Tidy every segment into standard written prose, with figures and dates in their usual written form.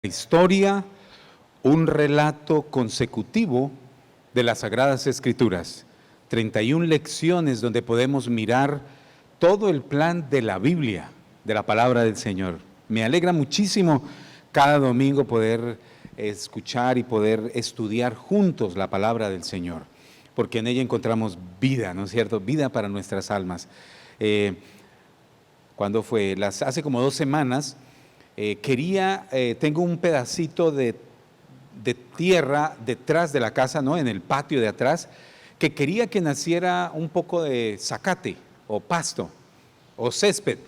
Historia, un relato consecutivo de las Sagradas Escrituras. 31 lecciones donde podemos mirar todo el plan de la Biblia, de la palabra del Señor. Me alegra muchísimo cada domingo poder escuchar y poder estudiar juntos la palabra del Señor, porque en ella encontramos vida, ¿no es cierto? Vida para nuestras almas. ¿Cuándo fue? Hace como 2 semanas, tengo un pedacito de tierra detrás de la casa, ¿no? En el patio de atrás, que quería que naciera un poco de zacate o pasto o césped.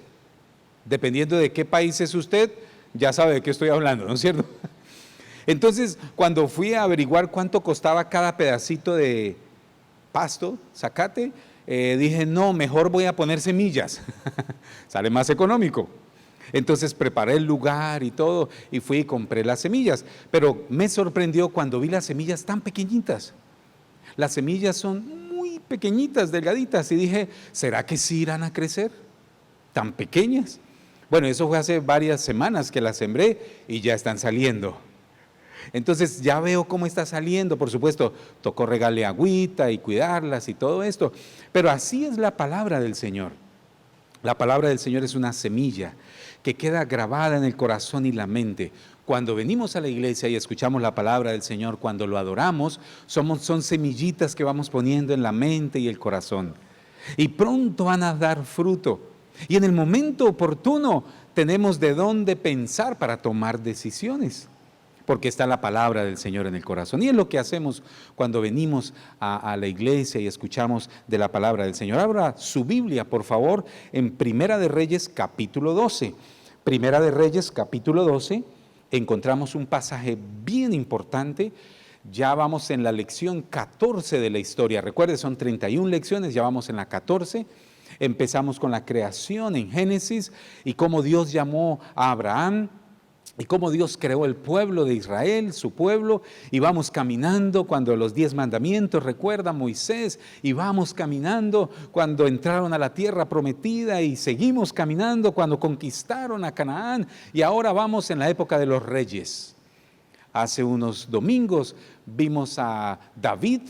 Dependiendo de qué país es usted, ya sabe de qué estoy hablando, ¿no es cierto? Entonces, cuando fui a averiguar cuánto costaba cada pedacito de pasto, zacate, dije, no, mejor voy a poner semillas, sale más económico. Entonces preparé el lugar y todo, y fui y compré las semillas, pero me sorprendió cuando vi las semillas tan pequeñitas. Las semillas son muy pequeñitas, delgaditas, y dije, ¿será que sí irán a crecer? Tan pequeñas. Bueno, eso fue hace varias semanas que las sembré y ya están saliendo. Entonces ya veo cómo está saliendo, por supuesto, tocó regarle agüita y cuidarlas y todo esto, pero así es la palabra del Señor. La palabra del Señor es una semilla que queda grabada en el corazón y la mente. Cuando venimos a la iglesia y escuchamos la palabra del Señor, cuando lo adoramos, son semillitas que vamos poniendo en la mente y el corazón. Y pronto van a dar fruto. Y en el momento oportuno tenemos de dónde pensar para tomar decisiones, porque está la palabra del Señor en el corazón. Y es lo que hacemos cuando venimos a la iglesia y escuchamos de la palabra del Señor. Abra su Biblia, por favor, en Primera de Reyes, capítulo 12. Primera de Reyes, capítulo 12, encontramos un pasaje bien importante. Ya vamos en la lección 14 de la historia. Recuerde, son 31 lecciones, ya vamos en la 14. Empezamos con la creación en Génesis y cómo Dios llamó a Abraham, y cómo Dios creó el pueblo de Israel, su pueblo, y vamos caminando cuando los 10 mandamientos, recuerda Moisés, y vamos caminando cuando entraron a la tierra prometida, y seguimos caminando cuando conquistaron a Canaán, y ahora vamos en la época de los reyes. Hace unos domingos vimos a David,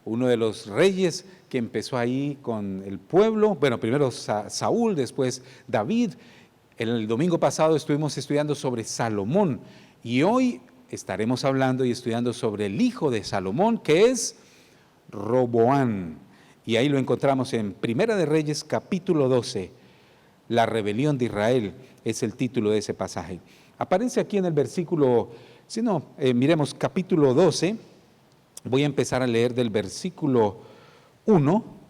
uno de los reyes que empezó ahí con el pueblo, bueno, primero Saúl, después David. El domingo pasado estuvimos estudiando sobre Salomón y hoy estaremos hablando y estudiando sobre el hijo de Salomón, que es Roboam. Y ahí lo encontramos en Primera de Reyes, capítulo 12. La rebelión de Israel es el título de ese pasaje. Aparece aquí en el versículo, miremos capítulo 12. Voy a empezar a leer del versículo 1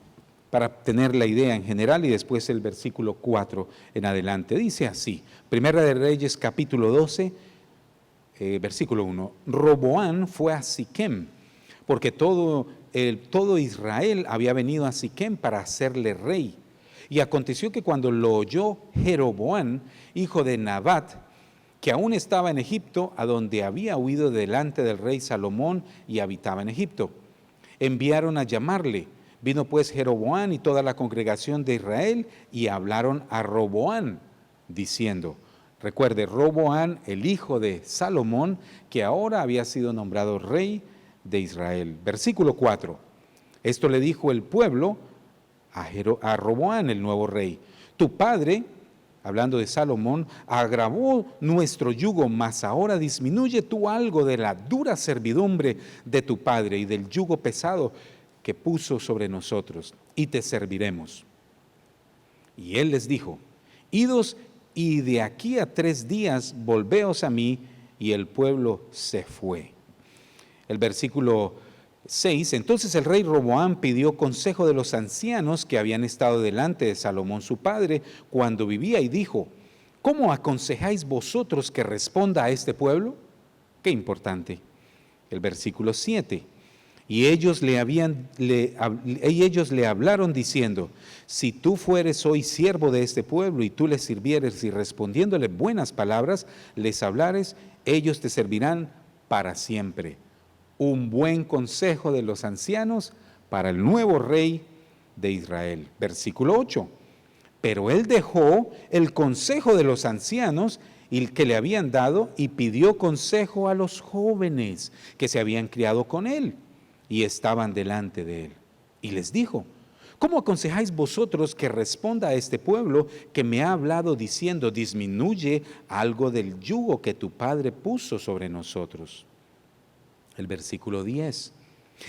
para tener la idea en general y después el versículo 4 en adelante. Dice así, Primera de Reyes capítulo 12, versículo 1. Roboam fue a Siquem, porque todo Israel había venido a Siquem para hacerle rey. Y aconteció que cuando lo oyó Jeroboam, hijo de Nabat, que aún estaba en Egipto, a donde había huido delante del rey Salomón y habitaba en Egipto, enviaron a llamarle. Vino pues Jeroboam y toda la congregación de Israel y hablaron a Roboam, diciendo, recuerde, Roboam, el hijo de Salomón, que ahora había sido nombrado rey de Israel. Versículo 4, esto le dijo el pueblo a Roboam, el nuevo rey, tu padre, hablando de Salomón, agravó nuestro yugo, mas ahora disminuye tú algo de la dura servidumbre de tu padre y del yugo pesado que puso sobre nosotros, y te serviremos. Y él les dijo, idos y de aquí a 3 días volveos a mí, y el pueblo se fue. El versículo 6, entonces el rey Roboam pidió consejo de los ancianos que habían estado delante de Salomón su padre cuando vivía, y dijo, ¿cómo aconsejáis vosotros que responda a este pueblo? Qué importante. El versículo 7, y ellos le hablaron diciendo, si tú fueres hoy siervo de este pueblo y tú les sirvieres y respondiéndole buenas palabras, les hablares, ellos te servirán para siempre. Un buen consejo de los ancianos para el nuevo rey de Israel. Versículo 8, pero él dejó el consejo de los ancianos y que le habían dado, y pidió consejo a los jóvenes que se habían criado con él y estaban delante de él. Y les dijo: ¿cómo aconsejáis vosotros que responda a este pueblo que me ha hablado diciendo: disminuye algo del yugo que tu padre puso sobre nosotros? El versículo 10.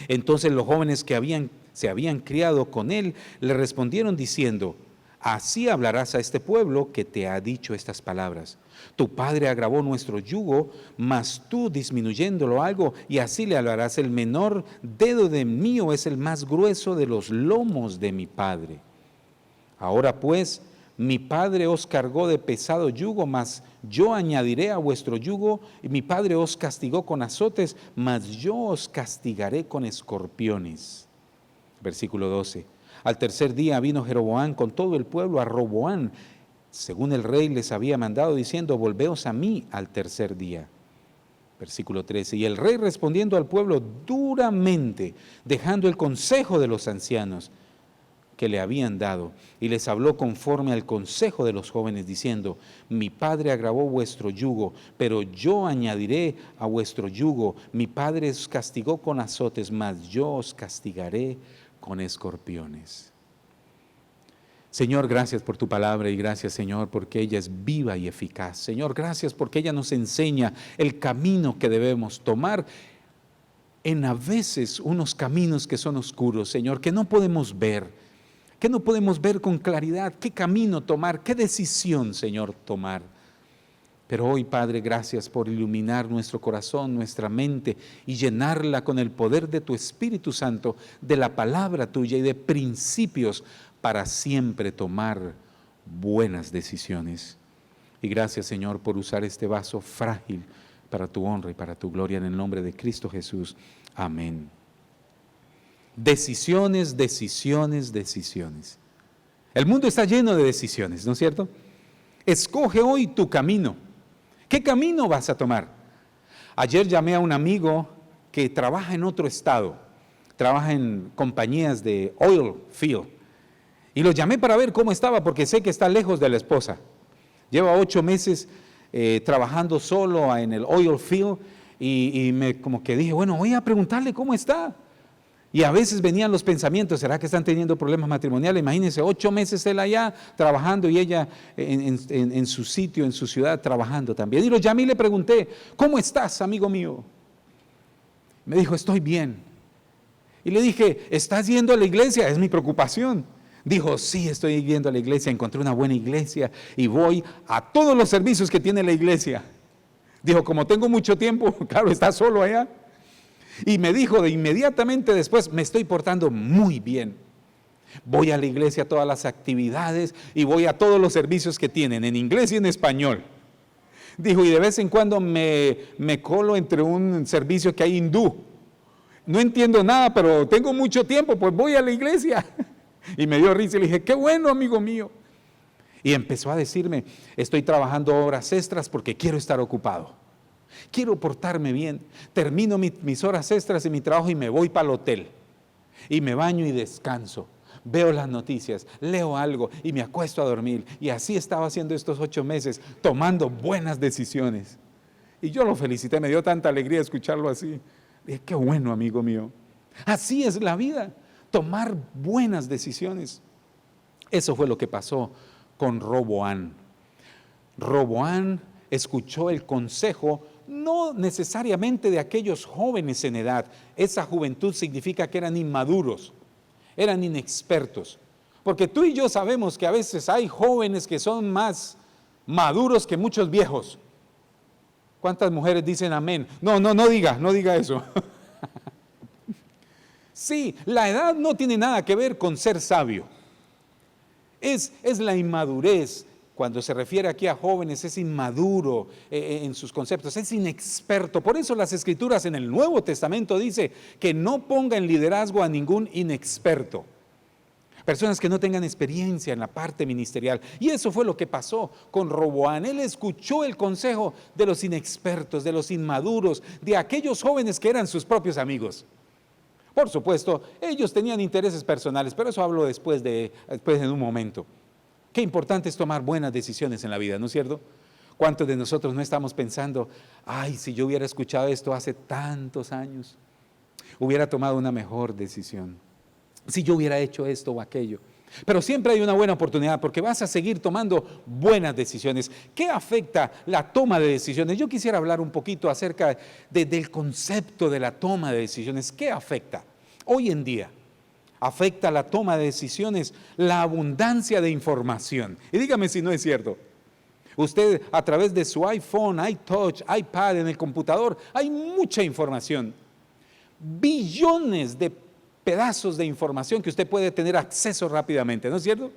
Entonces los jóvenes que se habían criado con él le respondieron diciendo: así hablarás a este pueblo que te ha dicho estas palabras. Tu padre agravó nuestro yugo, mas tú disminuyéndolo algo, y así le hablarás: el menor dedo de mío es el más grueso de los lomos de mi padre. Ahora pues, mi padre os cargó de pesado yugo, mas yo añadiré a vuestro yugo, y mi padre os castigó con azotes, mas yo os castigaré con escorpiones. Versículo 12. Al tercer día vino Jeroboam con todo el pueblo a Roboam, según el rey les había mandado, diciendo: volveos a mí al tercer día. Versículo 13. Y el rey respondiendo al pueblo duramente, dejando el consejo de los ancianos que le habían dado, y les habló conforme al consejo de los jóvenes, diciendo: mi padre agravó vuestro yugo, pero yo añadiré a vuestro yugo. Mi padre os castigó con azotes, mas yo os castigaré con escorpiones. Señor, gracias por tu palabra, y gracias, Señor, porque ella es viva y eficaz. Señor, gracias porque ella nos enseña el camino que debemos tomar en a veces unos caminos que son oscuros, Señor, que no podemos ver con claridad qué camino tomar, qué decisión, Señor, tomar. Pero hoy, Padre, gracias por iluminar nuestro corazón, nuestra mente, y llenarla con el poder de tu Espíritu Santo, de la palabra tuya y de principios para siempre tomar buenas decisiones. Y gracias, Señor, por usar este vaso frágil para tu honra y para tu gloria, en el nombre de Cristo Jesús. Amén. Decisiones, decisiones, decisiones. El mundo está lleno de decisiones, ¿no es cierto? Escoge hoy tu camino. ¿Qué camino vas a tomar? Ayer llamé a un amigo que trabaja en otro estado, trabaja en compañías de oil field, y lo llamé para ver cómo estaba, porque sé que está lejos de la esposa. Lleva 8 meses trabajando solo en el oil field, y me como que dije, bueno, voy a preguntarle cómo está. Y a veces venían los pensamientos: ¿será que están teniendo problemas matrimoniales? Imagínense, 8 meses él allá trabajando y ella en su sitio, en su ciudad, trabajando también. Y lo llamé y le pregunté: ¿cómo estás, amigo mío? Me dijo: estoy bien. Y le dije: ¿estás yendo a la iglesia? Es mi preocupación. Dijo: sí, estoy yendo a la iglesia, encontré una buena iglesia y voy a todos los servicios que tiene la iglesia. Dijo: como tengo mucho tiempo, claro, está solo allá. Y me dijo de inmediatamente después: me estoy portando muy bien. Voy a la iglesia a todas las actividades y voy a todos los servicios que tienen, en inglés y en español. Dijo: y de vez en cuando me colo entre un servicio que hay hindú. No entiendo nada, pero tengo mucho tiempo, pues voy a la iglesia. Y me dio risa y le dije: qué bueno, amigo mío. Y empezó a decirme: estoy trabajando horas extras porque quiero estar ocupado. Quiero portarme bien. Termino mis horas extras en mi trabajo y me voy para el hotel. Y me baño y descanso. Veo las noticias, leo algo y me acuesto a dormir. Y así estaba haciendo estos 8 meses, tomando buenas decisiones. Y yo lo felicité, me dio tanta alegría escucharlo así. Dije: qué bueno, amigo mío. Así es la vida, tomar buenas decisiones. Eso fue lo que pasó con Roboam. Roboam escuchó el consejo, no necesariamente de aquellos jóvenes en edad. Esa juventud significa que eran inmaduros, eran inexpertos. Porque tú y yo sabemos que a veces hay jóvenes que son más maduros que muchos viejos. ¿Cuántas mujeres dicen amén? No diga eso. Sí, la edad no tiene nada que ver con ser sabio. Es la inmadurez. Cuando se refiere aquí a jóvenes, es inmaduro en sus conceptos, es inexperto. Por eso las Escrituras en el Nuevo Testamento dice que no ponga en liderazgo a ningún inexperto. Personas que no tengan experiencia en la parte ministerial. Y eso fue lo que pasó con Roboam. Él escuchó el consejo de los inexpertos, de los inmaduros, de aquellos jóvenes que eran sus propios amigos. Por supuesto, ellos tenían intereses personales, pero eso hablo después en un momento. Qué importante es tomar buenas decisiones en la vida, ¿no es cierto? ¿Cuántos de nosotros no estamos pensando, ay, si yo hubiera escuchado esto hace tantos años, hubiera tomado una mejor decisión? Si yo hubiera hecho esto o aquello. Pero siempre hay una buena oportunidad porque vas a seguir tomando buenas decisiones. ¿Qué afecta la toma de decisiones? Yo quisiera hablar un poquito acerca del concepto de la toma de decisiones. ¿Qué afecta? Hoy en día afecta la toma de decisiones la abundancia de información. Y dígame si no es cierto. Usted a través de su iPhone, iTouch, iPad, en el computador, hay mucha información. Billones de pedazos de información que usted puede tener acceso rápidamente, ¿no es cierto?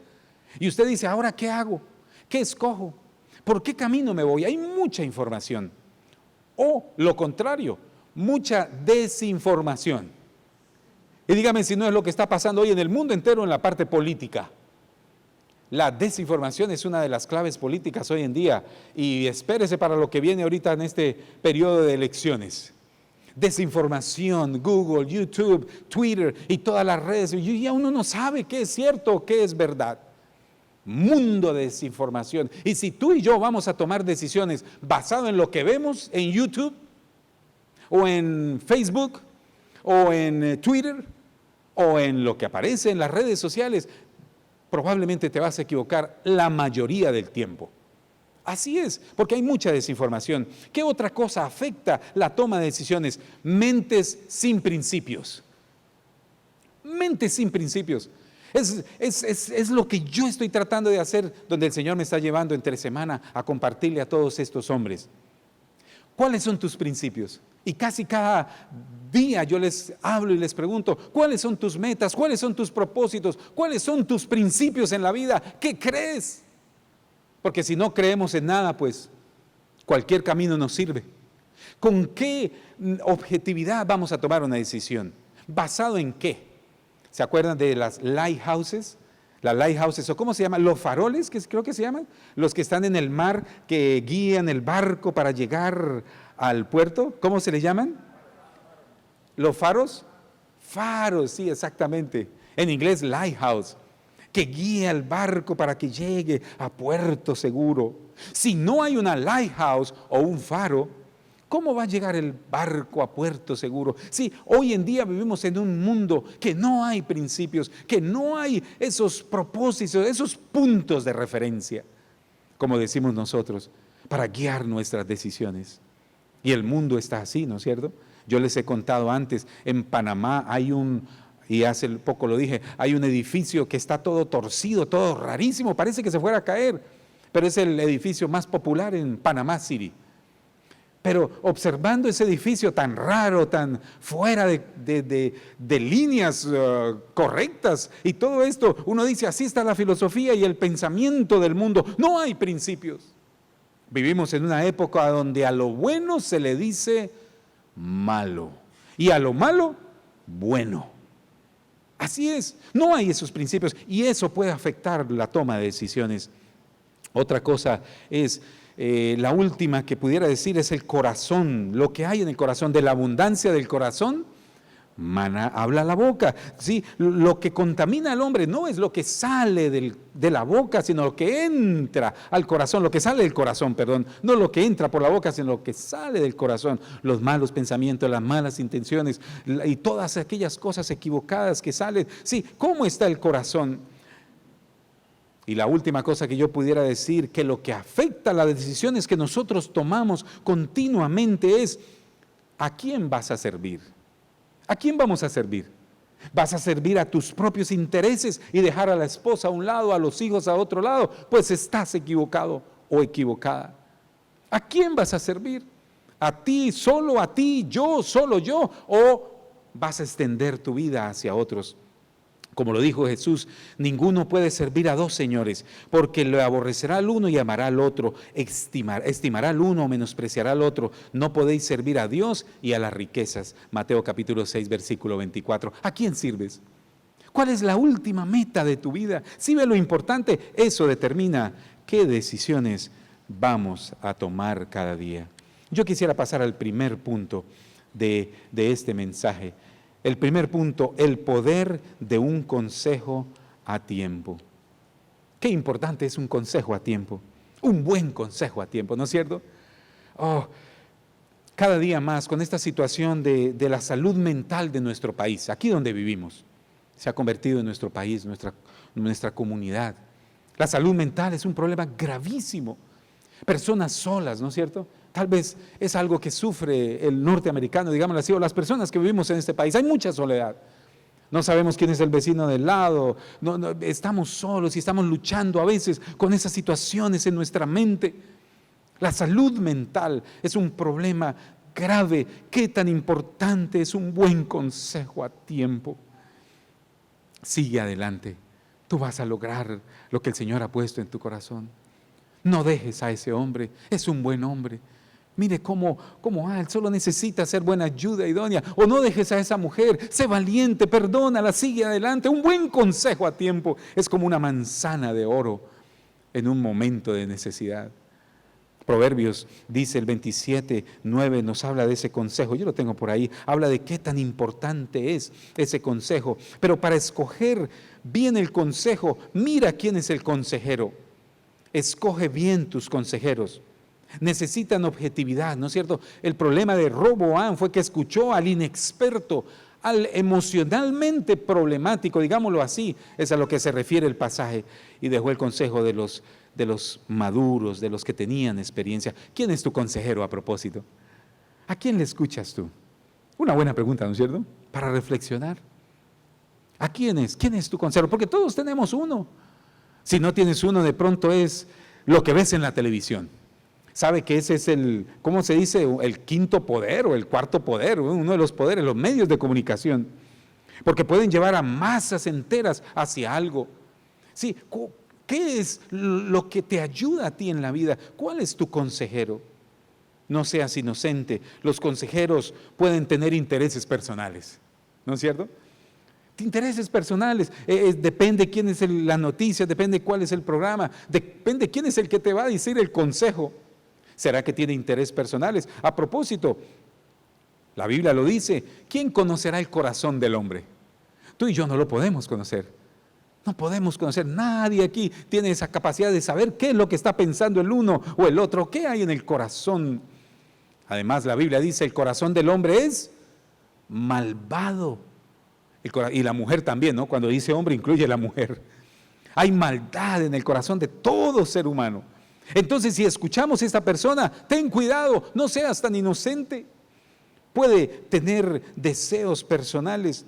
Y usted dice, ¿ahora qué hago? ¿Qué escojo? ¿Por qué camino me voy? Hay mucha información. O lo contrario, mucha desinformación. Y dígame si no es lo que está pasando hoy en el mundo entero en la parte política. La desinformación es una de las claves políticas hoy en día y espérese para lo que viene ahorita en este periodo de elecciones. Desinformación, Google, YouTube, Twitter y todas las redes. Y ya uno no sabe qué es cierto o qué es verdad. Mundo de desinformación. Y si tú y yo vamos a tomar decisiones basadas en lo que vemos en YouTube o en Facebook o en Twitter o en lo que aparece en las redes sociales, probablemente te vas a equivocar la mayoría del tiempo. Así es, porque hay mucha desinformación. ¿Qué otra cosa afecta la toma de decisiones? Mentes sin principios. Mentes sin principios. Es lo que yo estoy tratando de hacer, donde el Señor me está llevando entre semana a compartirle a todos estos hombres. ¿Cuáles son tus principios? Y casi cada día yo les hablo y les pregunto, ¿cuáles son tus metas? ¿Cuáles son tus propósitos? ¿Cuáles son tus principios en la vida? ¿Qué crees? Porque si no creemos en nada, pues cualquier camino nos sirve. ¿Con qué objetividad vamos a tomar una decisión? ¿Basado en qué? ¿Se acuerdan de las lighthouses? Las lighthouses, o ¿cómo se llaman? Los faroles, que creo que se llaman. Los que están en el mar, que guían el barco para llegar al puerto. ¿Cómo se les llaman? ¿Los faros? Faros, sí, exactamente. En inglés, lighthouse. Que guía el barco para que llegue a puerto seguro. Si no hay una lighthouse o un faro, ¿cómo va a llegar el barco a puerto seguro? Sí, hoy en día vivimos en un mundo que no hay principios, que no hay esos propósitos, esos puntos de referencia, como decimos nosotros, para guiar nuestras decisiones. Y el mundo está así, ¿no es cierto? Yo les he contado antes, en Panamá hay y hace poco lo dije, hay un edificio que está todo torcido, todo rarísimo, parece que se fuera a caer, pero es el edificio más popular en Panamá City. Pero observando ese edificio tan raro, tan fuera de líneas correctas y todo esto, uno dice, así está la filosofía y el pensamiento del mundo, no hay principios. Vivimos en una época donde a lo bueno se le dice malo y a lo malo, bueno. Así es, no hay esos principios y eso puede afectar la toma de decisiones. Otra cosa es, la última que pudiera decir es el corazón, lo que hay en el corazón, de la abundancia del corazón, habla la boca. ¿Sí? Lo que contamina al hombre no es lo que sale de la boca, sino lo que entra al corazón, lo que sale del corazón, perdón, no lo que entra por la boca, sino lo que sale del corazón, los malos pensamientos, las malas intenciones y todas aquellas cosas equivocadas que salen. Sí, ¿cómo está el corazón? Y la última cosa que yo pudiera decir, que lo que afecta a las decisiones que nosotros tomamos continuamente es, ¿a quién vas a servir? ¿A quién vamos a servir? ¿Vas a servir a tus propios intereses y dejar a la esposa a un lado, a los hijos a otro lado? Pues estás equivocado o equivocada. ¿A quién vas a servir? ¿A ti, yo, solo yo? ¿O vas a extender tu vida hacia otros? Como lo dijo Jesús, ninguno puede servir a dos señores, porque le aborrecerá al uno y amará al otro, estimará al uno o menospreciará al otro. No podéis servir a Dios y a las riquezas. Mateo capítulo 6, versículo 24. ¿A quién sirves? ¿Cuál es la última meta de tu vida? Si ve lo importante, eso determina qué decisiones vamos a tomar cada día. Yo quisiera pasar al primer punto de este mensaje. El primer punto, el poder de un consejo a tiempo. Qué importante es un consejo a tiempo. Un buen consejo a tiempo, ¿no es cierto? Oh, cada día más con esta situación de la salud mental de nuestro país, aquí donde vivimos, se ha convertido en nuestro país, nuestra comunidad. La salud mental es un problema gravísimo. Personas solas, ¿no es cierto? Tal vez es algo que sufre el norteamericano, digámoslo así, o las personas que vivimos en este país. Hay mucha soledad. No sabemos quién es el vecino del lado, estamos solos y estamos luchando a veces con esas situaciones en nuestra mente. La salud mental es un problema grave. Qué tan importante es un buen consejo a tiempo. Sigue adelante. Tú vas a lograr lo que el Señor ha puesto en tu corazón. No dejes a ese hombre, es un buen hombre. Mire cómo él solo necesita ser buena ayuda idónea. O no dejes a esa mujer, sé valiente, perdónala, sigue adelante. Un buen consejo a tiempo es como una manzana de oro en un momento de necesidad. Proverbios dice el 27:9, nos habla de ese consejo. Yo lo tengo por ahí, habla de qué tan importante es ese consejo. Pero para escoger bien el consejo, mira quién es el consejero. Escoge bien tus consejeros. Necesitan objetividad, ¿no es cierto? El problema de Roboam fue que escuchó al inexperto, al emocionalmente problemático, digámoslo así, es a lo que se refiere el pasaje, y dejó el consejo de los maduros, de los que tenían experiencia. ¿Quién es tu consejero a propósito? ¿A quién le escuchas tú? Una buena pregunta, ¿no es cierto? Para reflexionar. ¿A quién es? ¿Quién es tu consejero? Porque todos tenemos uno. Si no tienes uno, de pronto es lo que ves en la televisión. Sabe que ese es ¿cómo se dice? El quinto poder o el cuarto poder, uno de los poderes, los medios de comunicación. Porque pueden llevar a masas enteras hacia algo. Sí, ¿qué es lo que te ayuda a ti en la vida? ¿Cuál es tu consejero? No seas inocente. Los consejeros pueden tener intereses personales, ¿no es cierto? Intereses personales, depende quién es la noticia, depende cuál es el programa, depende quién es el que te va a decir el consejo. ¿Será que tiene intereses personales? A propósito, la Biblia lo dice, ¿quién conocerá el corazón del hombre? Tú y yo no lo podemos conocer. No podemos conocer, nadie aquí tiene esa capacidad de saber qué es lo que está pensando el uno o el otro, qué hay en el corazón. Además, la Biblia dice, el corazón del hombre es malvado. Y la mujer también, ¿no? Cuando dice hombre, incluye a la mujer. Hay maldad en el corazón de todo ser humano. Entonces, si escuchamos a esta persona, ten cuidado, no seas tan inocente. Puede tener deseos personales.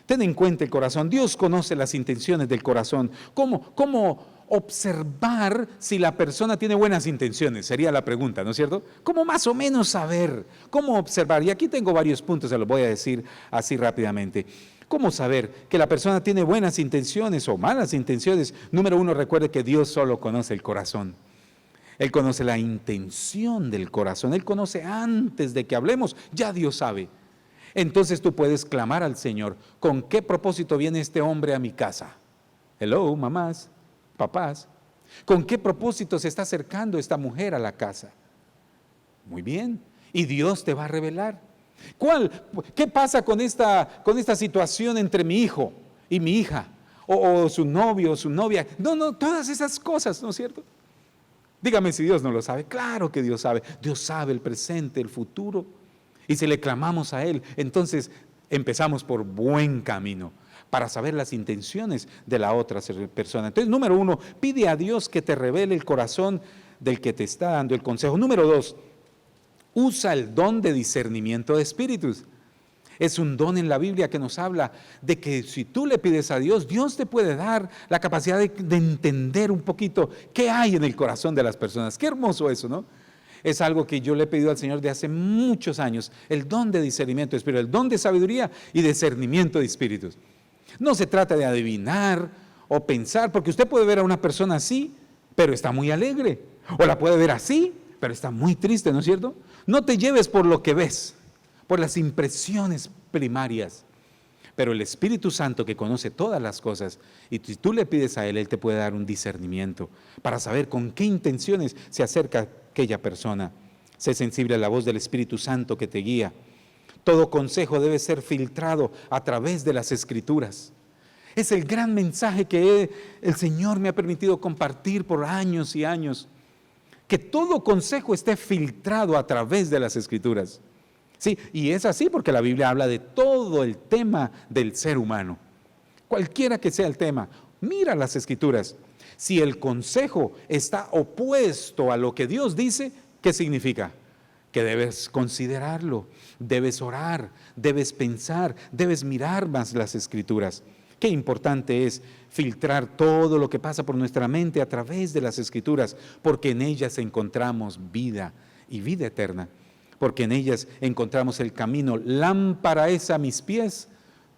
Ten en cuenta el corazón. Dios conoce las intenciones del corazón. ¿Cómo observar si la persona tiene buenas intenciones? Sería la pregunta, ¿no es cierto? ¿Cómo más o menos saber? ¿Cómo observar? Y aquí tengo varios puntos, se los voy a decir así rápidamente. ¿Cómo saber que la persona tiene buenas intenciones o malas intenciones? Número uno, recuerde que Dios solo conoce el corazón. Él conoce la intención del corazón. Él conoce antes de que hablemos, ya Dios sabe. Entonces tú puedes clamar al Señor, ¿con qué propósito viene este hombre a mi casa? Hello, mamás, papás. ¿Con qué propósito se está acercando esta mujer a la casa? Muy bien, y Dios te va a revelar. ¿Qué pasa con esta situación entre mi hijo y mi hija? O su novio o su novia. No, todas esas cosas, ¿no es cierto? Dígame si Dios no lo sabe. Claro que Dios sabe. Dios sabe el presente, el futuro. Y si le clamamos a Él, entonces empezamos por buen camino para saber las intenciones de la otra persona. Entonces, número uno, pide a Dios que te revele el corazón del que te está dando el consejo. Número dos, usa el don de discernimiento de espíritus. Es un don en la Biblia que nos habla de que si tú le pides a Dios, Dios te puede dar la capacidad de entender un poquito qué hay en el corazón de las personas. Qué hermoso eso, ¿no? Es algo que yo le he pedido al Señor de hace muchos años, el don de discernimiento de espíritus, el don de sabiduría y discernimiento de espíritus. No se trata de adivinar o pensar, porque usted puede ver a una persona así, pero está muy alegre, o la puede ver así, pero está muy triste, ¿no es cierto? No te lleves por lo que ves, por las impresiones primarias, pero el Espíritu Santo que conoce todas las cosas, y si tú le pides a Él te puede dar un discernimiento para saber con qué intenciones se acerca aquella persona. Sé sensible a la voz del Espíritu Santo que te guía. Todo consejo debe ser filtrado a través de las Escrituras. Es el gran mensaje que el Señor me ha permitido compartir por años y años. que todo consejo esté filtrado a través de las Escrituras. Sí, y es así porque la Biblia habla de todo el tema del ser humano. Cualquiera que sea el tema, mira las Escrituras. Si el consejo está opuesto a lo que Dios dice, ¿qué significa? Que debes considerarlo, debes orar, debes pensar, debes mirar más las Escrituras. Qué importante es filtrar todo lo que pasa por nuestra mente a través de las Escrituras, porque en ellas encontramos vida y vida eterna, porque en ellas encontramos el camino. Lámpara es a mis pies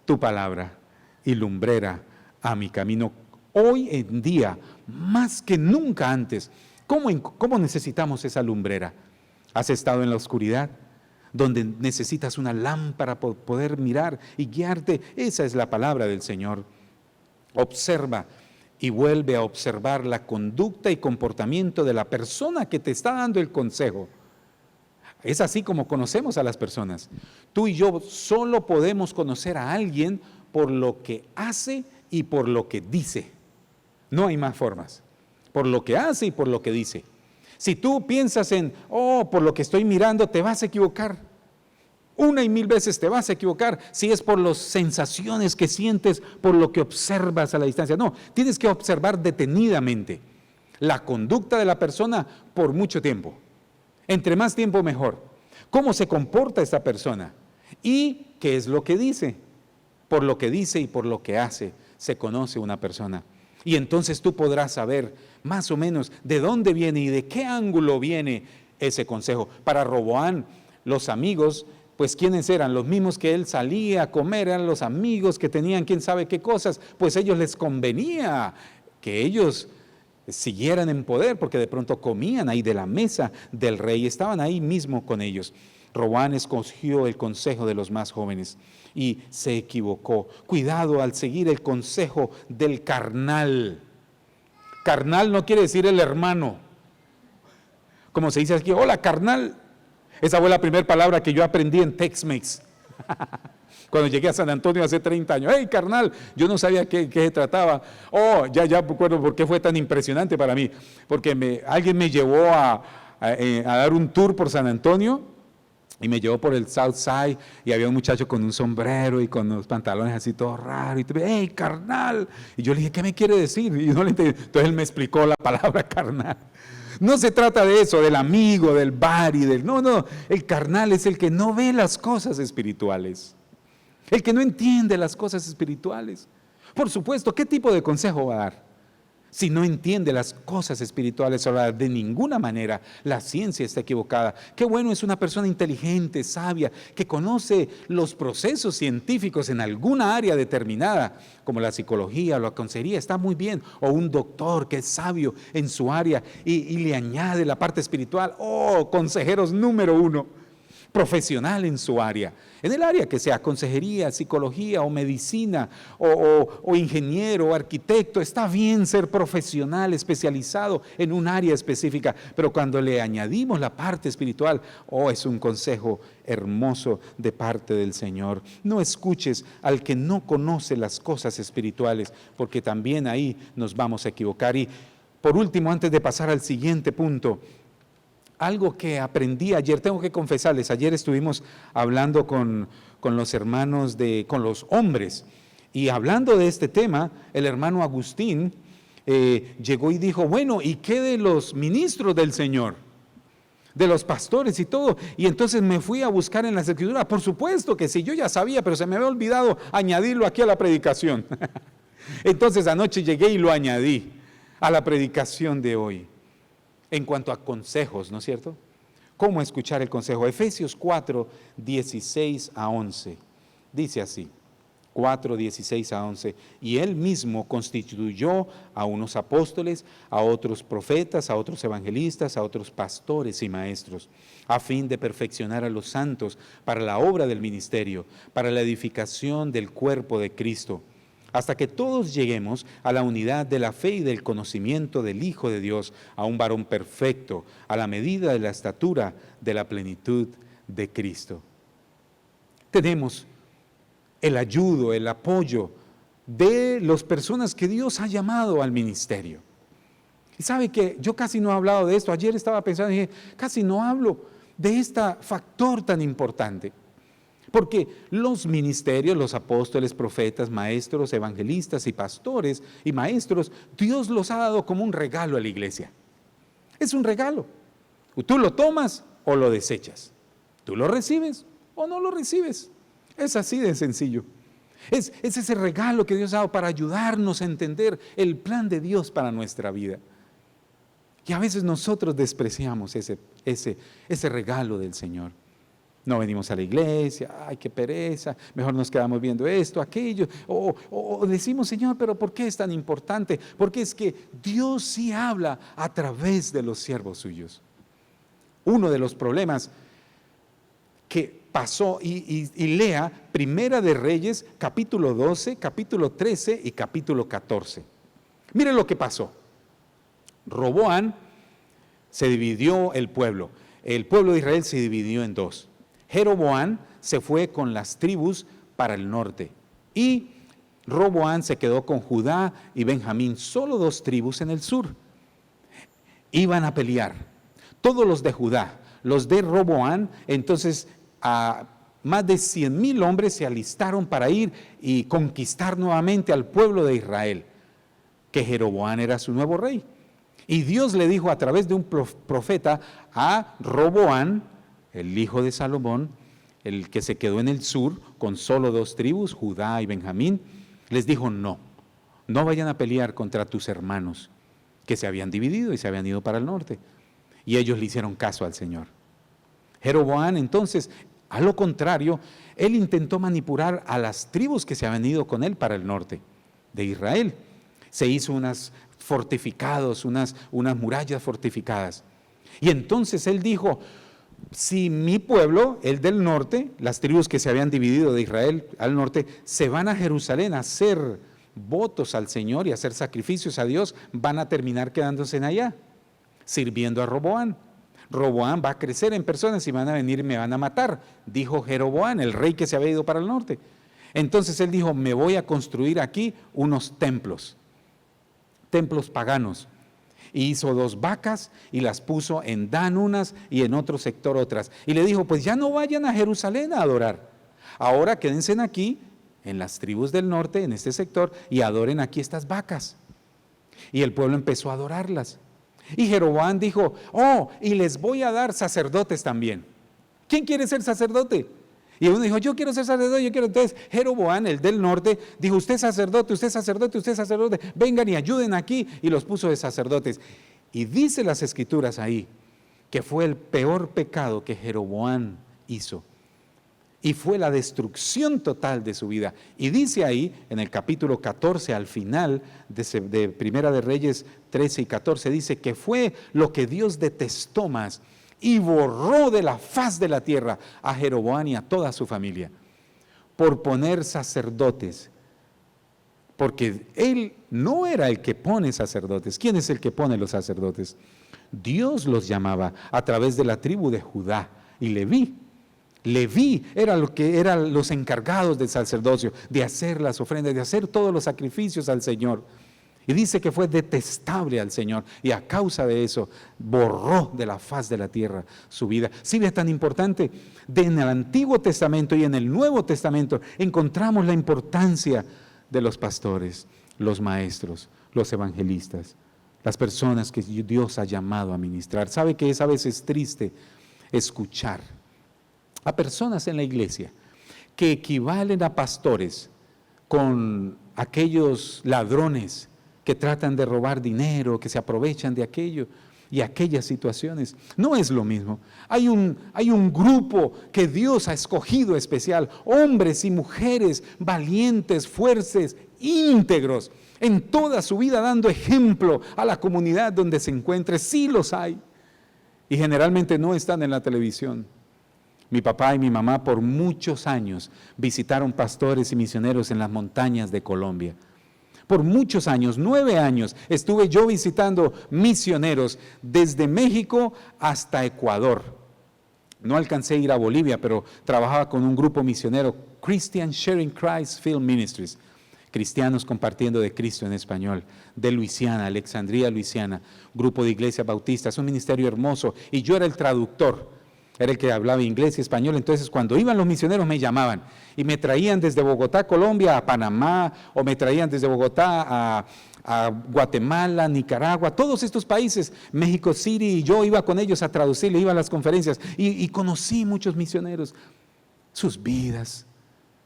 tu palabra y lumbrera a mi camino. Hoy en día, más que nunca antes, ¿cómo necesitamos esa lumbrera? ¿Has estado en la oscuridad, donde necesitas una lámpara para poder mirar y guiarte? Esa es la palabra del Señor. Observa y vuelve a observar la conducta y comportamiento de la persona que te está dando el consejo. Es así como conocemos a las personas. Tú y yo solo podemos conocer a alguien por lo que hace y por lo que dice. No hay más formas. Por lo que hace y por lo que dice. Si tú piensas en, por lo que estoy mirando, te vas a equivocar. Una y mil veces te vas a equivocar si es por las sensaciones que sientes, por lo que observas a la distancia. No, tienes que observar detenidamente la conducta de la persona por mucho tiempo. Entre más tiempo mejor. ¿Cómo se comporta esta persona? ¿Y qué es lo que dice? Por lo que dice y por lo que hace se conoce una persona. Y entonces tú podrás saber más o menos de dónde viene y de qué ángulo viene ese consejo. Para Roboán, los amigos, pues ¿quiénes eran? Los mismos que él salía a comer, eran los amigos que tenían quién sabe qué cosas, pues a ellos les convenía que ellos siguieran en poder, porque de pronto comían ahí de la mesa del rey, estaban ahí mismo con ellos. Roboán escogió el consejo de los más jóvenes y se equivocó. Cuidado al seguir el consejo del carnal. Carnal no quiere decir el hermano. Como se dice aquí, hola carnal. Esa fue la primera palabra que yo aprendí en Tex-Mex. Cuando llegué a San Antonio hace 30 años. ¡Hey, carnal! Yo no sabía qué se trataba. Ya recuerdo por qué fue tan impresionante para mí. Porque alguien me llevó a dar un tour por San Antonio y me llevó por el South Side y había un muchacho con un sombrero y con los pantalones así todo raro. Y ¡hey, carnal! Y yo le dije, ¿qué me quiere decir? Y no le entendí. Entonces él me explicó la palabra carnal. No se trata de eso, del amigo, del buddy, no, el carnal es el que no ve las cosas espirituales, el que no entiende las cosas espirituales. Por supuesto, ¿qué tipo de consejo va a dar? Si no entiende las cosas espirituales, ahora de ninguna manera la ciencia está equivocada. Qué bueno es una persona inteligente, sabia, que conoce los procesos científicos en alguna área determinada, como la psicología o la consejería, está muy bien. O un doctor que es sabio en su área y le añade la parte espiritual. Consejeros número 1. Profesional en su área, en el área que sea consejería, psicología o medicina o ingeniero o arquitecto, está bien ser profesional, especializado en un área específica, pero cuando le añadimos la parte espiritual, es un consejo hermoso de parte del Señor. No escuches al que no conoce las cosas espirituales, porque también ahí nos vamos a equivocar. Y por último, antes de pasar al siguiente punto, algo que aprendí ayer, tengo que confesarles, ayer estuvimos hablando con los hermanos, con los hombres, y hablando de este tema, el hermano Agustín llegó y dijo, bueno, ¿y qué de los ministros del Señor? De los pastores y todo. Y entonces me fui a buscar en las Escrituras. Por supuesto que sí, yo ya sabía, pero se me había olvidado añadirlo aquí a la predicación. Entonces anoche llegué y lo añadí a la predicación de hoy. En cuanto a consejos, ¿no es cierto? ¿Cómo escuchar el consejo? Efesios 4, 16 a 11. Dice así, 4, 16 a 11. Y él mismo constituyó a unos apóstoles, a otros profetas, a otros evangelistas, a otros pastores y maestros, a fin de perfeccionar a los santos para la obra del ministerio, para la edificación del cuerpo de Cristo, hasta que todos lleguemos a la unidad de la fe y del conocimiento del Hijo de Dios, a un varón perfecto, a la medida de la estatura de la plenitud de Cristo. Tenemos el ayudo, el apoyo de las personas que Dios ha llamado al ministerio. Y sabe que yo casi no he hablado de esto. Ayer estaba pensando y dije, casi no hablo de este factor tan importante. Porque los ministerios, los apóstoles, profetas, maestros, evangelistas y pastores y maestros, Dios los ha dado como un regalo a la iglesia. Es un regalo. Tú lo tomas o lo desechas. Tú lo recibes o no lo recibes. Es así de sencillo. Es ese regalo que Dios ha dado para ayudarnos a entender el plan de Dios para nuestra vida. Y a veces nosotros despreciamos ese regalo del Señor. No venimos a la iglesia, ay, qué pereza, mejor nos quedamos viendo esto, aquello, o decimos, Señor, pero ¿por qué es tan importante? Porque es que Dios sí habla a través de los siervos suyos. Uno de los problemas que pasó, y lea Primera de Reyes, capítulo 12, capítulo 13 y capítulo 14. Mire lo que pasó. Roboam, se dividió el pueblo de Israel se dividió en dos. Jeroboam se fue con las tribus para el norte y Roboam se quedó con Judá y Benjamín, solo dos tribus en el sur. Iban a pelear, todos los de Judá, los de Roboam, entonces a más de 100,000 hombres se alistaron para ir y conquistar nuevamente al pueblo de Israel, que Jeroboam era su nuevo rey. Y Dios le dijo a través de un profeta a Roboam, el hijo de Salomón, el que se quedó en el sur con solo dos tribus, Judá y Benjamín, les dijo, no vayan a pelear contra tus hermanos que se habían dividido y se habían ido para el norte. Y ellos le hicieron caso al Señor. Jeroboam entonces, a lo contrario, él intentó manipular a las tribus que se habían ido con él para el norte de Israel. Se hizo unas murallas fortificadas. Y entonces él dijo, si mi pueblo, el del norte, las tribus que se habían dividido de Israel al norte, se van a Jerusalén a hacer votos al Señor y a hacer sacrificios a Dios, van a terminar quedándose en allá, sirviendo a Roboam. Roboam va a crecer en personas y van a venir y me van a matar, dijo Jeroboam, el rey que se había ido para el norte. Entonces él dijo, me voy a construir aquí unos templos paganos. Y hizo 2 vacas y las puso en Dan unas y en otro sector otras. Y le dijo, pues ya no vayan a Jerusalén a adorar. Ahora quédense aquí, en las tribus del norte, en este sector, y adoren aquí estas vacas. Y el pueblo empezó a adorarlas. Y Jeroboam dijo, y les voy a dar sacerdotes también. ¿Quién quiere ser sacerdote? Y uno dijo, yo quiero ser sacerdote, yo quiero. Entonces Jeroboam, el del norte, dijo, usted es sacerdote, usted es sacerdote, usted es sacerdote, vengan y ayuden aquí, y los puso de sacerdotes. Y dice las escrituras ahí, que fue el peor pecado que Jeroboam hizo, y fue la destrucción total de su vida. Y dice ahí, en el capítulo 14, al final de Primera de Reyes 13 y 14, dice que fue lo que Dios detestó más, y borró de la faz de la tierra a Jeroboam y a toda su familia, por poner sacerdotes, porque él no era el que pone sacerdotes. ¿Quién es el que pone los sacerdotes? Dios los llamaba a través de la tribu de Judá y Leví. Leví era lo que eran los encargados del sacerdocio, de hacer las ofrendas, de hacer todos los sacrificios al Señor. Y dice que fue detestable al Señor y a causa de eso borró de la faz de la tierra su vida. Sí, es tan importante. En el Antiguo Testamento y en el Nuevo Testamento encontramos la importancia de los pastores, los maestros, los evangelistas, las personas que Dios ha llamado a ministrar. ¿Sabe que es a veces triste escuchar a personas en la iglesia que equivalen a pastores con aquellos ladrones que tratan de robar dinero, que se aprovechan de aquello y aquellas situaciones? No es lo mismo. Hay un grupo que Dios ha escogido especial, hombres y mujeres valientes, fuertes, íntegros, en toda su vida dando ejemplo a la comunidad donde se encuentre. Sí los hay, y generalmente no están en la televisión. Mi papá y mi mamá por muchos años visitaron pastores y misioneros en las montañas de Colombia. Por muchos años, 9 años, estuve yo visitando misioneros desde México hasta Ecuador. No alcancé a ir a Bolivia, pero trabajaba con un grupo misionero, Christian Sharing Christ Field Ministries, cristianos compartiendo de Cristo en español, de Luisiana, Alexandria, Luisiana, grupo de iglesias bautistas, un ministerio hermoso, y yo era el traductor, era el que hablaba inglés y español. Entonces cuando iban los misioneros me llamaban y me traían desde Bogotá, Colombia, a Panamá, o me traían desde Bogotá a Guatemala, Nicaragua, todos estos países, México City, y yo iba con ellos a traducir, iba a las conferencias y conocí muchos misioneros, sus vidas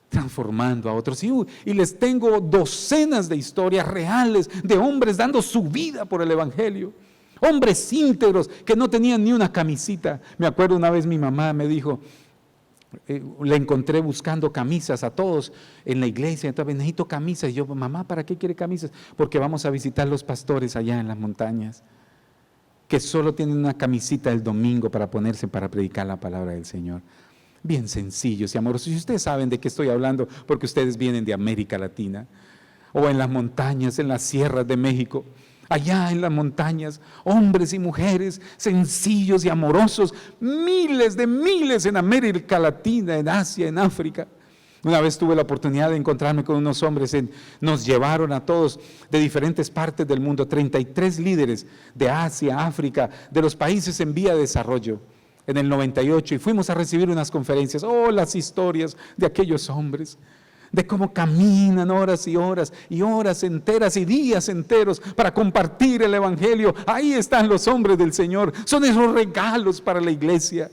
transformando a otros, y les tengo docenas de historias reales de hombres dando su vida por el evangelio, hombres íntegros que no tenían ni una camisita. Me acuerdo una vez mi mamá me dijo, le encontré buscando camisas a todos en la iglesia, entonces necesito camisas, y yo, mamá, ¿para qué quiere camisas? Porque vamos a visitar los pastores allá en las montañas, que solo tienen una camisita el domingo para ponerse para predicar la palabra del Señor. Bien sencillos y amorosos. Y ustedes saben de qué estoy hablando porque ustedes vienen de América Latina, o en las montañas, en las sierras de México, allá en las montañas, hombres y mujeres sencillos y amorosos, miles de miles en América Latina, en Asia, en África. Una vez tuve la oportunidad de encontrarme con unos hombres, nos llevaron a todos de diferentes partes del mundo, 33 líderes de Asia, África, de los países en vía de desarrollo, en el 98, y fuimos a recibir unas conferencias. Oh, las historias de aquellos hombres, de cómo caminan horas y horas y horas enteras y días enteros para compartir el evangelio. Ahí están los hombres del Señor, son esos regalos para la iglesia.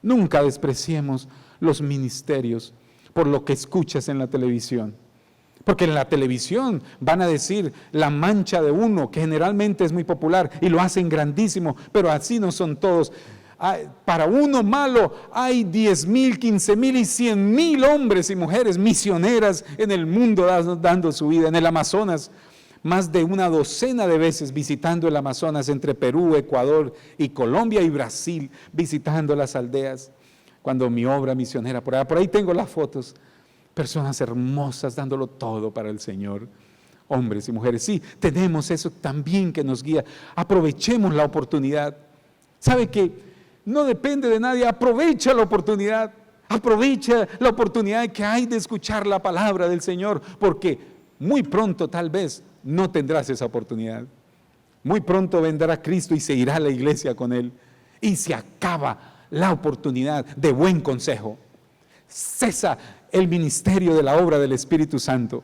Nunca despreciemos los ministerios por lo que escuchas en la televisión, porque en la televisión van a decir la mancha de uno, que generalmente es muy popular y lo hacen grandísimo, pero así no son todos. Para uno malo hay 10,000, 15,000 y 100,000 hombres y mujeres misioneras en el mundo dando su vida. En el Amazonas, más de una docena de veces visitando el Amazonas, entre Perú, Ecuador y Colombia y Brasil, visitando las aldeas. Cuando mi obra misionera por ahí tengo las fotos, personas hermosas dándolo todo para el Señor, hombres y mujeres. Sí, tenemos eso también que nos guía. Aprovechemos la oportunidad. ¿Sabe qué? No depende de nadie, aprovecha la oportunidad que hay de escuchar la palabra del Señor, porque muy pronto tal vez no tendrás esa oportunidad. Muy pronto vendrá Cristo y se irá a la iglesia con Él, y se acaba la oportunidad de buen consejo. Cesa el ministerio de la obra del Espíritu Santo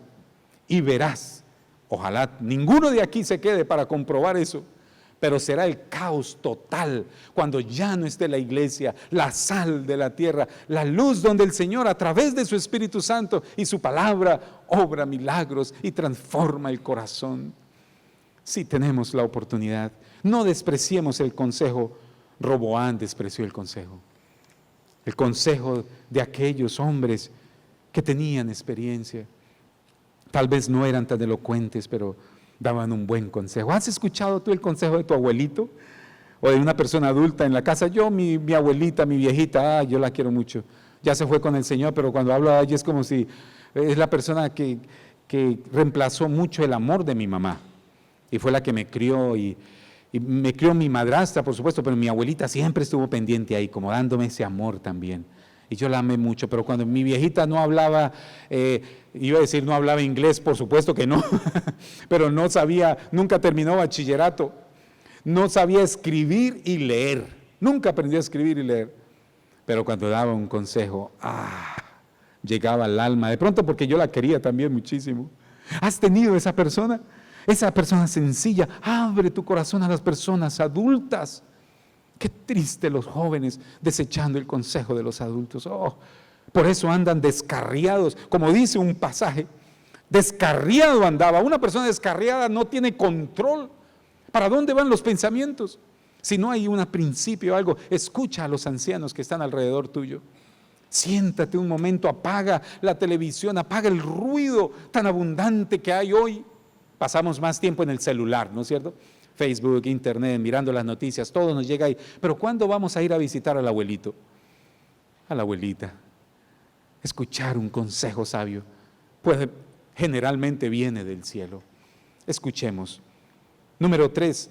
y verás, ojalá ninguno de aquí se quede para comprobar eso, pero será el caos total cuando ya no esté la iglesia, la sal de la tierra, la luz donde el Señor a través de su Espíritu Santo y su palabra obra milagros y transforma el corazón. Si tenemos la oportunidad, no despreciemos el consejo. Roboán despreció el consejo de aquellos hombres que tenían experiencia. Tal vez no eran tan elocuentes, pero daban un buen consejo. ¿Has escuchado tú el consejo de tu abuelito o de una persona adulta en la casa? Yo, mi abuelita, mi viejita, yo la quiero mucho, ya se fue con el Señor, pero cuando hablo de ella es como si es la persona que reemplazó mucho el amor de mi mamá, y fue la que me crió, y me crió mi madrastra, por supuesto, pero mi abuelita siempre estuvo pendiente ahí, como dándome ese amor también, y yo la amé mucho. Pero cuando mi viejita no hablaba, iba a decir no hablaba inglés, por supuesto que no, pero no sabía, nunca terminó bachillerato, no sabía escribir y leer, nunca aprendió a escribir y leer, pero cuando daba un consejo, llegaba al alma, de pronto porque yo la quería también muchísimo. ¿Has tenido esa persona? Esa persona sencilla. Abre tu corazón a las personas adultas. Qué triste los jóvenes desechando el consejo de los adultos. Por eso andan descarriados, como dice un pasaje. Descarriado andaba. Una persona descarriada no tiene control. ¿Para dónde van los pensamientos? Si no hay un principio o algo, escucha a los ancianos que están alrededor tuyo. Siéntate un momento, apaga la televisión, apaga el ruido tan abundante que hay hoy. Pasamos más tiempo en el celular, ¿no es cierto? Facebook, internet, mirando las noticias, todo nos llega ahí. Pero ¿cuándo vamos a ir a visitar al abuelito? A la abuelita. Escuchar un consejo sabio, pues generalmente viene del cielo. Escuchemos. Número 3,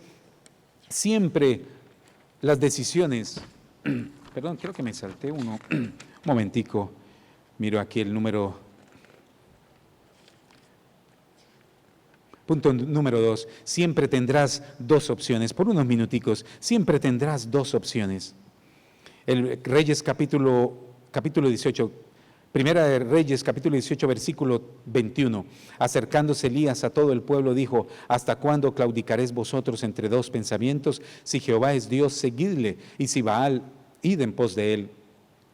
siempre las decisiones, perdón, creo que me salté uno, un momentico, miro aquí el número Punto número 2, siempre tendrás dos opciones, por unos minuticos, siempre tendrás dos opciones. El Reyes capítulo 18, Primera de Reyes capítulo 18 versículo 21, acercándose Elías a todo el pueblo dijo, ¿hasta cuándo claudicaréis vosotros entre dos pensamientos? Si Jehová es Dios, seguidle, y si Baal, id en pos de él.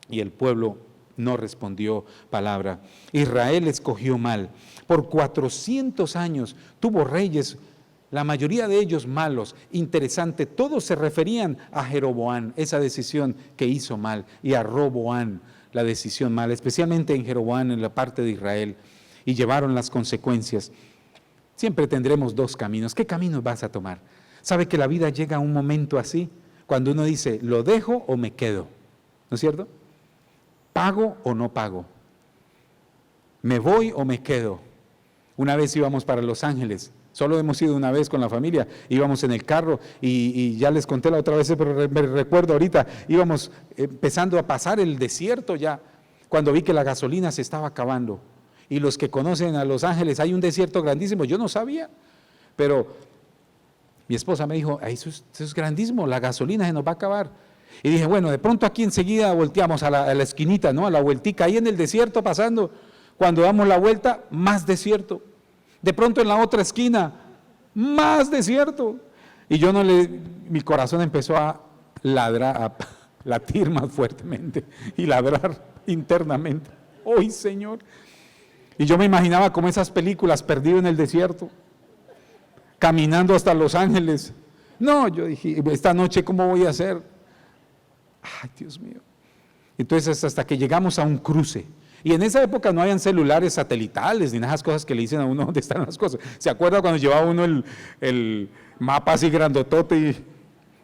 Y el pueblo no respondió palabra. Israel escogió mal. Por 400 años tuvo reyes, la mayoría de ellos malos. Interesante, todos se referían a Jeroboam, esa decisión que hizo mal, y a Roboam, la decisión mala, especialmente en Jeroboam, en la parte de Israel, y llevaron las consecuencias. Siempre tendremos dos caminos. ¿Qué camino vas a tomar? ¿Sabe que la vida llega a un momento así? Cuando uno dice, ¿lo dejo o me quedo? ¿No es cierto? ¿Pago o no pago? ¿Me voy o me quedo? Una vez íbamos para Los Ángeles, solo hemos ido una vez con la familia, íbamos en el carro y ya les conté la otra vez, pero me recuerdo ahorita, íbamos empezando a pasar el desierto ya, cuando vi que la gasolina se estaba acabando. Y los que conocen a Los Ángeles, hay un desierto grandísimo, yo no sabía, pero mi esposa me dijo, eso es grandísimo, la gasolina se nos va a acabar. Y dije, bueno, de pronto aquí enseguida volteamos a la esquinita, ¿no? A la vueltica, ahí en el desierto pasando. Cuando damos la vuelta, más desierto. De pronto en la otra esquina, más desierto. Y mi corazón empezó a ladrar, a latir más fuertemente y ladrar internamente. ¡Ay, Señor! Y yo me imaginaba como esas películas, perdido en el desierto, caminando hasta Los Ángeles. No, yo dije, esta noche, ¿cómo voy a hacer? ¡Ay, Dios mío! Entonces, hasta que llegamos a un cruce. Y en esa época no habían celulares satelitales ni nada de esas cosas que le dicen a uno dónde están las cosas. ¿Se acuerda cuando llevaba uno el mapa así grandotote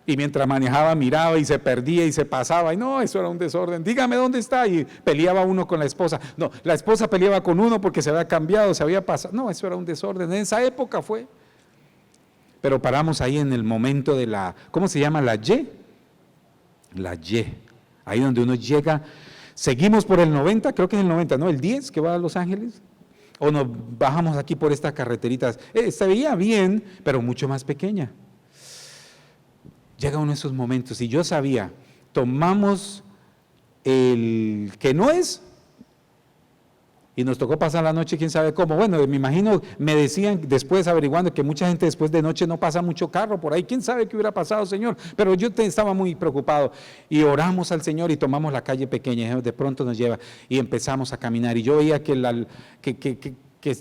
y mientras manejaba miraba y se perdía y se pasaba? Y no, eso era un desorden. Dígame dónde está. Y peleaba uno con la esposa. No, la esposa peleaba con uno porque se había cambiado, se había pasado. No, eso era un desorden. En esa época fue. Pero paramos ahí en el momento de ¿cómo se llama? La Y. La Y. Ahí donde uno llega. Seguimos por el 90, creo que es el 90, ¿no? El 10 que va a Los Ángeles. O nos bajamos aquí por esta carreterita. Se veía bien, pero mucho más pequeña. Llega uno de esos momentos y yo sabía, tomamos el que no es y nos tocó pasar la noche, quién sabe cómo. Bueno, me imagino, me decían después averiguando que mucha gente después de noche no pasa mucho carro por ahí, quién sabe qué hubiera pasado, Señor, pero yo estaba muy preocupado y oramos al Señor y tomamos la calle pequeña, de pronto nos lleva y empezamos a caminar y yo veía que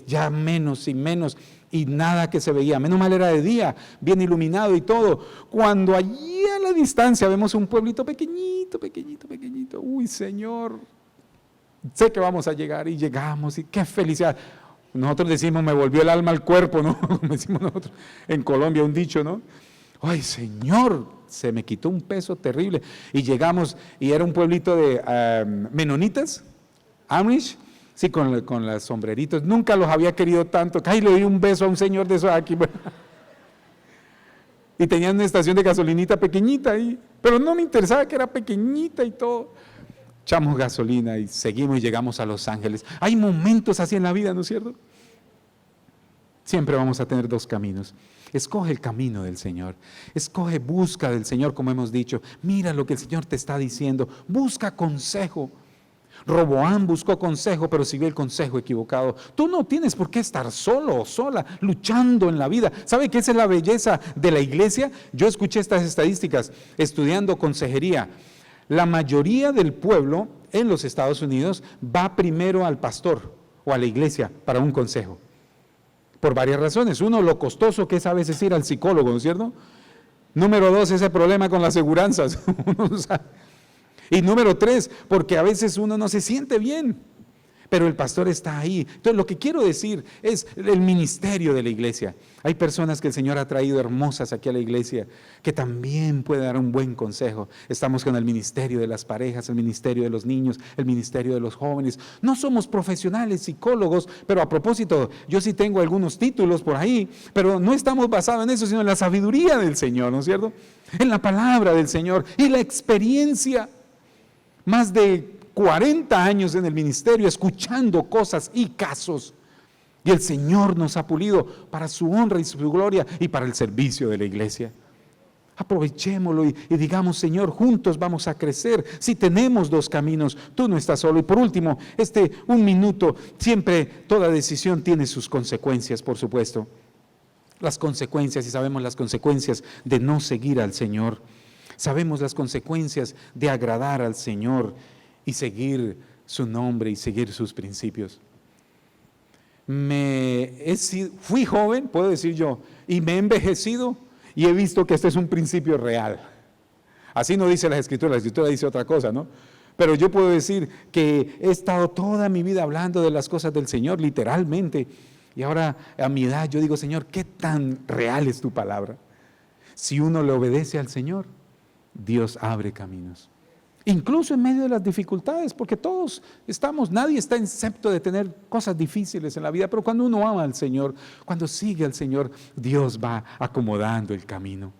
ya menos y menos y nada que se veía, menos mal era de día, bien iluminado y todo, cuando allí a la distancia vemos un pueblito pequeñito, uy, Señor, sé que vamos a llegar y llegamos y qué felicidad. Nosotros decimos, me volvió el alma al cuerpo, ¿no? Como decimos nosotros en Colombia, un dicho, ¿no? Ay, Señor, se me quitó un peso terrible. Y llegamos, y era un pueblito de menonitas, Amish, sí, con los sombreritos. Nunca los había querido tanto. Ay, le di un beso a un señor de esos aquí. Y tenían una estación de gasolinita pequeñita ahí, pero no me interesaba que era pequeñita y todo. Echamos gasolina y seguimos y llegamos a Los Ángeles. Hay momentos así en la vida, ¿no es cierto? Siempre vamos a tener dos caminos. Escoge el camino del Señor. Escoge, busca del Señor, como hemos dicho. Mira lo que el Señor te está diciendo. Busca consejo. Roboam buscó consejo, pero siguió el consejo equivocado. Tú no tienes por qué estar solo o sola, luchando en la vida. ¿Sabe qué es la belleza de la iglesia? Yo escuché estas estadísticas estudiando consejería. La mayoría del pueblo en los Estados Unidos va primero al pastor o a la iglesia para un consejo. Por varias razones. Uno, lo costoso que es a veces ir al psicólogo, ¿no es cierto? Número 2, ese problema con las aseguranzas. Y número 3, porque a veces uno no se siente bien, pero el pastor está ahí. Entonces, lo que quiero decir es el ministerio de la iglesia. Hay personas que el Señor ha traído hermosas aquí a la iglesia, que también pueden dar un buen consejo. Estamos con el ministerio de las parejas, el ministerio de los niños, el ministerio de los jóvenes. No somos profesionales, psicólogos, pero a propósito, yo sí tengo algunos títulos por ahí, pero no estamos basados en eso, sino en la sabiduría del Señor, ¿no es cierto? En la palabra del Señor y la experiencia. Más de 40 años en el ministerio escuchando cosas y casos Y el Señor nos ha pulido para su honra y su gloria y para el servicio de la iglesia. Aprovechémoslo y digamos, Señor, juntos vamos a crecer. Si tenemos dos caminos, tú no estás solo. Y por último, un minuto, siempre toda decisión tiene sus consecuencias, por supuesto. Las consecuencias, y sabemos las consecuencias de no seguir al Señor. Sabemos las consecuencias de agradar al Señor y seguir su nombre y seguir sus principios. Fui joven, puedo decir yo, y me he envejecido y he visto que este es un principio real. Así no dice la Escritura dice otra cosa, ¿no? Pero yo puedo decir que he estado toda mi vida hablando de las cosas del Señor, literalmente. Y ahora a mi edad yo digo, Señor, ¿qué tan real es tu palabra? Si uno le obedece al Señor, Dios abre caminos. Incluso en medio de las dificultades, porque nadie está excepto de tener cosas difíciles en la vida, pero cuando uno ama al Señor, cuando sigue al Señor, Dios va acomodando el camino.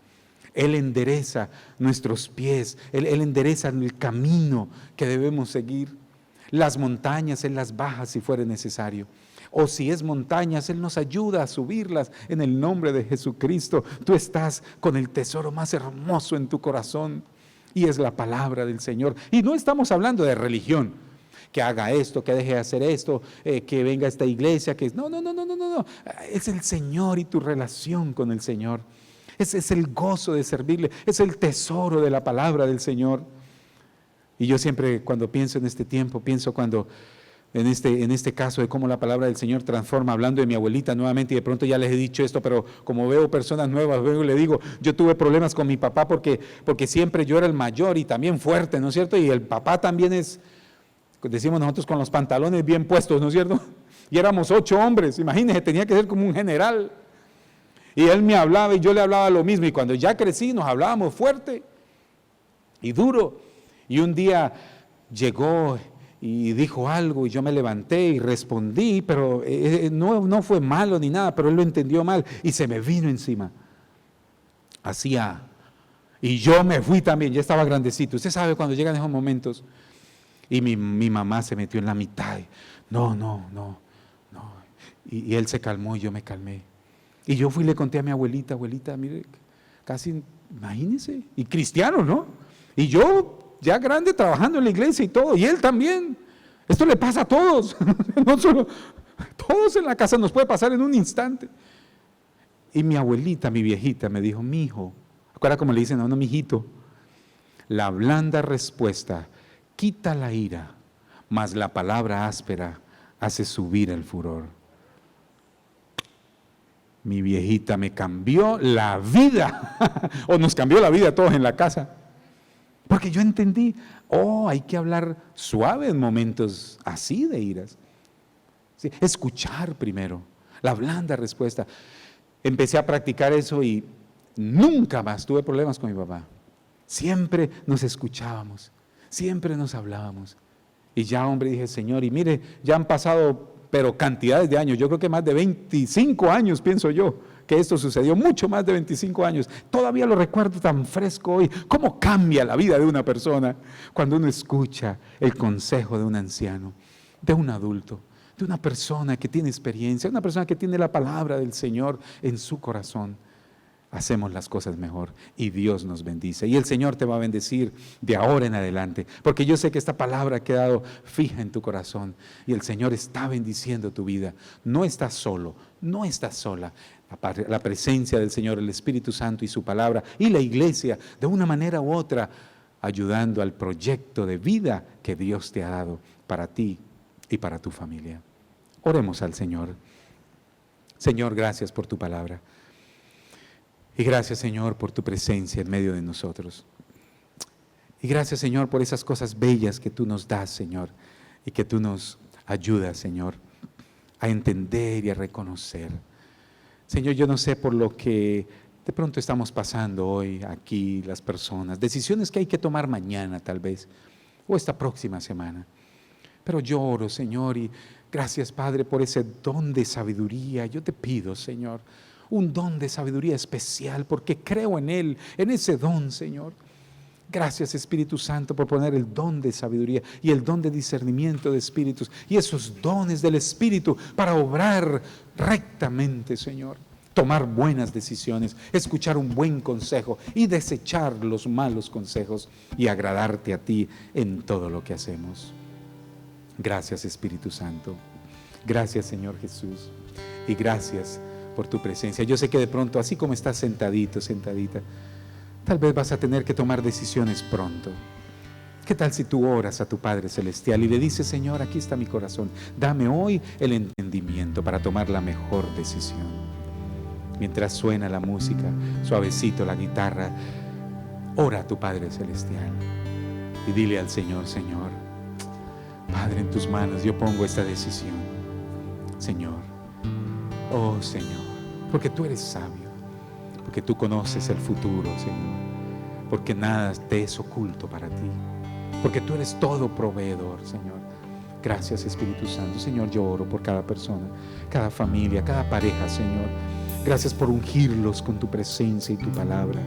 Él endereza nuestros pies, Él endereza el camino que debemos seguir. Las montañas Él las baja si fuere necesario. O si es montañas, Él nos ayuda a subirlas en el nombre de Jesucristo. Tú estás con el tesoro más hermoso en tu corazón. Y es la palabra del Señor. Y no estamos hablando de religión, que haga esto, que deje de hacer esto, que venga a esta iglesia, no. Es el Señor y tu relación con el Señor. Es el gozo de servirle, es el tesoro de la palabra del Señor. Y yo siempre cuando pienso en este tiempo, pienso cuando en este caso de cómo la palabra del Señor transforma, hablando de mi abuelita nuevamente, y de pronto ya les he dicho esto, pero como veo personas nuevas, luego le digo, yo tuve problemas con mi papá porque siempre yo era el mayor y también fuerte, ¿no es cierto? Y el papá también decimos nosotros, con los pantalones bien puestos, ¿no es cierto? Y éramos 8 hombres, imagínense, tenía que ser como un general. Y él me hablaba y yo le hablaba lo mismo, y cuando ya crecí nos hablábamos fuerte y duro. Y un día llegó y dijo algo y yo me levanté y respondí, pero no fue malo ni nada, pero él lo entendió mal y se me vino encima. Y yo me fui también, ya estaba grandecito. Usted sabe cuando llegan esos momentos. Y mi mamá se metió en la mitad. No. Y él se calmó y yo me calmé. Y yo fui y le conté a mi abuelita, mire, casi, imagínese, y cristiano, ¿no? Y yo ya grande trabajando en la iglesia y todo, y él también. Esto le pasa a todos, no solo, todos en la casa nos puede pasar en un instante. Y mi abuelita, mi viejita, me dijo, mi hijo, ¿acuerda cómo le dicen a uno, mi hijito? La blanda respuesta quita la ira, mas la palabra áspera hace subir el furor. Mi viejita me cambió la vida, o nos cambió la vida a todos en la casa. Porque yo entendí, hay que hablar suave en momentos así de iras. Sí, escuchar primero, la blanda respuesta. Empecé a practicar eso y nunca más tuve problemas con mi papá. Siempre nos escuchábamos, siempre nos hablábamos. Y ya, hombre, dije, Señor, y mire, ya han pasado, pero cantidades de años, yo creo que más de 25 años, pienso yo, que esto sucedió, mucho más de 25 años. Todavía lo recuerdo tan fresco hoy. ¿Cómo cambia la vida de una persona cuando uno escucha el consejo de un anciano, de un adulto, de una persona que tiene experiencia, una persona que tiene la palabra del Señor en su corazón? Hacemos las cosas mejor y Dios nos bendice. Y el Señor te va a bendecir de ahora en adelante, porque yo sé que esta palabra ha quedado fija en tu corazón y el Señor está bendiciendo tu vida. No estás solo, no estás sola. La presencia del Señor, el Espíritu Santo y su palabra y la iglesia, de una manera u otra, ayudando al proyecto de vida que Dios te ha dado para ti y para tu familia. Oremos al Señor. Señor, gracias por tu palabra. Y gracias, Señor, por tu presencia en medio de nosotros. Y gracias, Señor, por esas cosas bellas que tú nos das, Señor, y que tú nos ayudas, Señor, a entender y a reconocer. Señor, yo no sé por lo que de pronto estamos pasando hoy aquí las personas, decisiones que hay que tomar mañana tal vez, o esta próxima semana. Pero yo oro, Señor, y gracias, Padre, por ese don de sabiduría. Yo te pido, Señor, un don de sabiduría especial, porque creo en él, en ese don, Señor. Gracias, Espíritu Santo, por poner el don de sabiduría y el don de discernimiento de espíritus y esos dones del Espíritu para obrar rectamente, Señor. Tomar buenas decisiones, escuchar un buen consejo y desechar los malos consejos y agradarte a ti en todo lo que hacemos. Gracias, Espíritu Santo. Gracias, Señor Jesús. Y gracias por tu presencia. Yo sé que de pronto, así como estás sentadito, sentadita, tal vez vas a tener que tomar decisiones pronto. ¿Qué tal si tú oras a tu Padre Celestial y le dices: Señor, aquí está mi corazón, dame hoy el entendimiento para tomar la mejor decisión? Mientras suena la música, suavecito la guitarra, ora a tu Padre Celestial y dile al Señor: Señor, Padre, en tus manos yo pongo esta decisión. Señor, oh Señor, porque tú eres sabio, porque tú conoces el futuro, Señor, porque nada te es oculto para ti, porque tú eres todo proveedor, Señor. Gracias, Espíritu Santo. Señor, yo oro por cada persona, cada familia, cada pareja, Señor. Gracias por ungirlos con tu presencia y tu palabra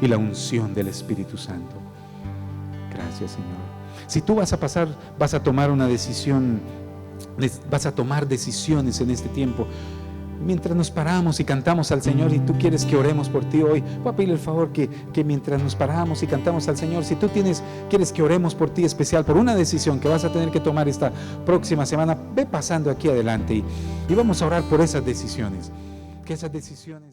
y la unción del Espíritu Santo. Gracias, Señor. Si tú vas a tomar una decisión, vas a tomar decisiones en este tiempo, mientras nos paramos y cantamos al Señor y tú quieres que oremos por ti hoy, voy a pedirle el favor que mientras nos paramos y cantamos al Señor, si tú quieres que oremos por ti especial, por una decisión que vas a tener que tomar esta próxima semana, ve pasando aquí adelante y vamos a orar por esas decisiones. Que esas decisiones